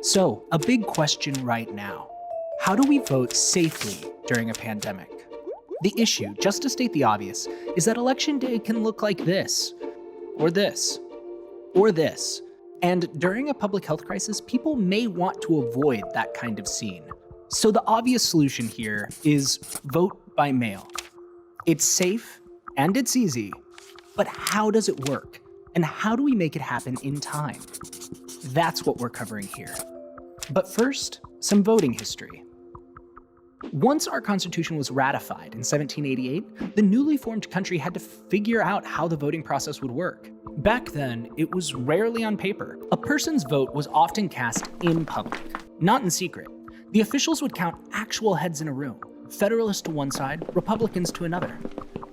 So, a big question right now. How do we vote safely during a pandemic? The issue, just to state the obvious, is that election day can look like this, or this, or this. And during a public health crisis, people may want to avoid that kind of scene. So the obvious solution here is vote by mail. It's safe and it's easy, but how does it work? And how do we make it happen in time? That's what we're covering here. But first, some voting history. Once our Constitution was ratified in 1788, the newly formed country had to figure out how the voting process would work. Back then, it was rarely on paper. A person's vote was often cast in public, not in secret. The officials would count actual heads in a room, Federalists to one side, Republicans to another.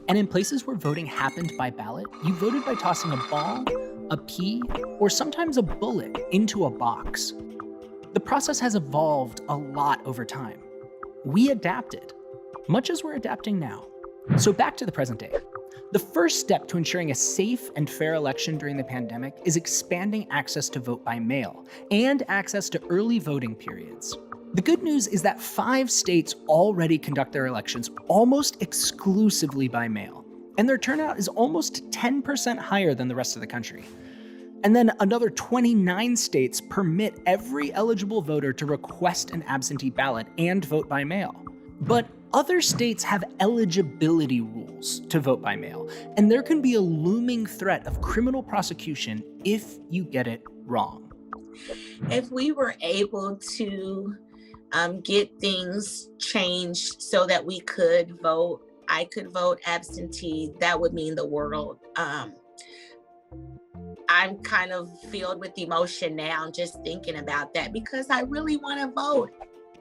And in places where voting happened by ballot, you voted by tossing a ball, a pea, or sometimes a bullet into a box. The process has evolved a lot over time. We adapted, much as we're adapting now. So back to the present day. The first step to ensuring a safe and fair election during the pandemic is expanding access to vote by mail and access to early voting periods. The good news is that 5 states already conduct their elections almost exclusively by mail, and their turnout is almost 10% higher than the rest of the country. And then another 29 states permit every eligible voter to request an absentee ballot and vote by mail. But other states have eligibility rules to vote by mail, and there can be a looming threat of criminal prosecution if you get it wrong. If we were able to get things changed so that we could vote, I could vote absentee, that would mean the world. I'm kind of filled with emotion now just thinking about that because I really want to vote.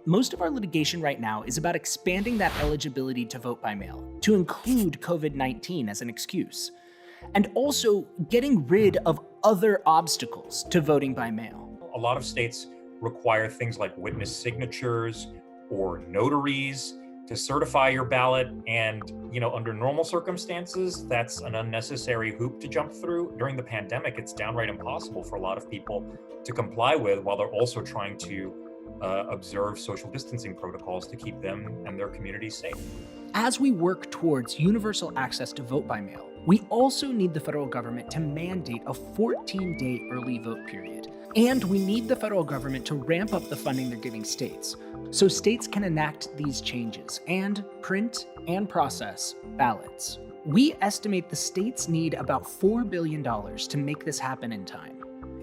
Most of our litigation right now is about expanding that eligibility to vote by mail to include COVID-19 as an excuse, and also getting rid of other obstacles to voting by mail. A lot of states require things like witness signatures or notaries to certify your ballot. And, under normal circumstances, that's an unnecessary hoop to jump through. During the pandemic, it's downright impossible for a lot of people to comply with while they're also trying to observe social distancing protocols to keep them and their communities safe. As we work towards universal access to vote by mail, we also need the federal government to mandate a 14-day early vote period. And we need the federal government to ramp up the funding they're giving states, so states can enact these changes and print and process ballots. We estimate the states need about $4 billion to make this happen in time.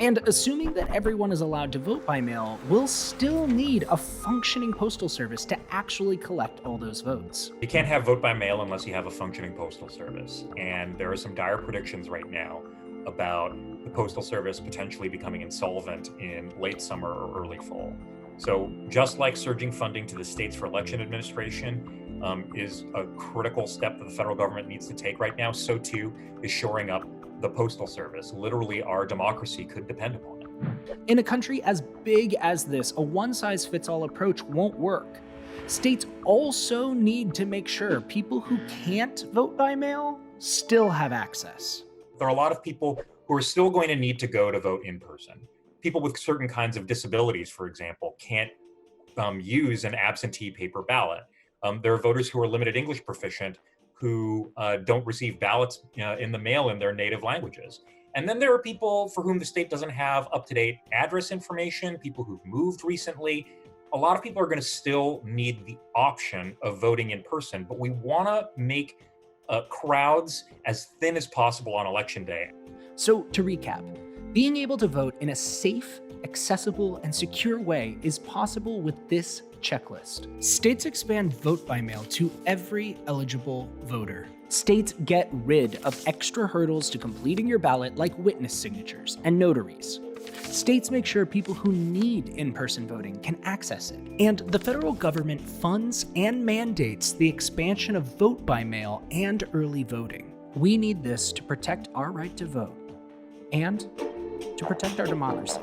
And assuming that everyone is allowed to vote by mail, we'll still need a functioning postal service to actually collect all those votes. You can't have vote by mail unless you have a functioning postal service. And there are some dire predictions right now about the Postal Service potentially becoming insolvent in late summer or early fall. So just like surging funding to the states for election administration is a critical step that the federal government needs to take right now, so too is shoring up the Postal Service. Literally, our democracy could depend upon it. In a country as big as this, a one-size-fits-all approach won't work. States also need to make sure people who can't vote by mail still have access. There are a lot of people who are still going to need to go to vote in person. People with certain kinds of disabilities, for example, can't use an absentee paper ballot. There are voters who are limited English proficient who don't receive ballots in the mail in their native languages. And then there are people for whom the state doesn't have up-to-date address information, people who've moved recently. A lot of people are going to still need the option of voting in person, but we want to make crowds as thin as possible on election day. So to recap, being able to vote in a safe, accessible, and secure way is possible with this checklist. States expand vote by mail to every eligible voter. States get rid of extra hurdles to completing your ballot like witness signatures and notaries. States make sure people who need in-person voting can access it. And the federal government funds and mandates the expansion of vote by mail and early voting. We need this to protect our right to vote and to protect our democracy.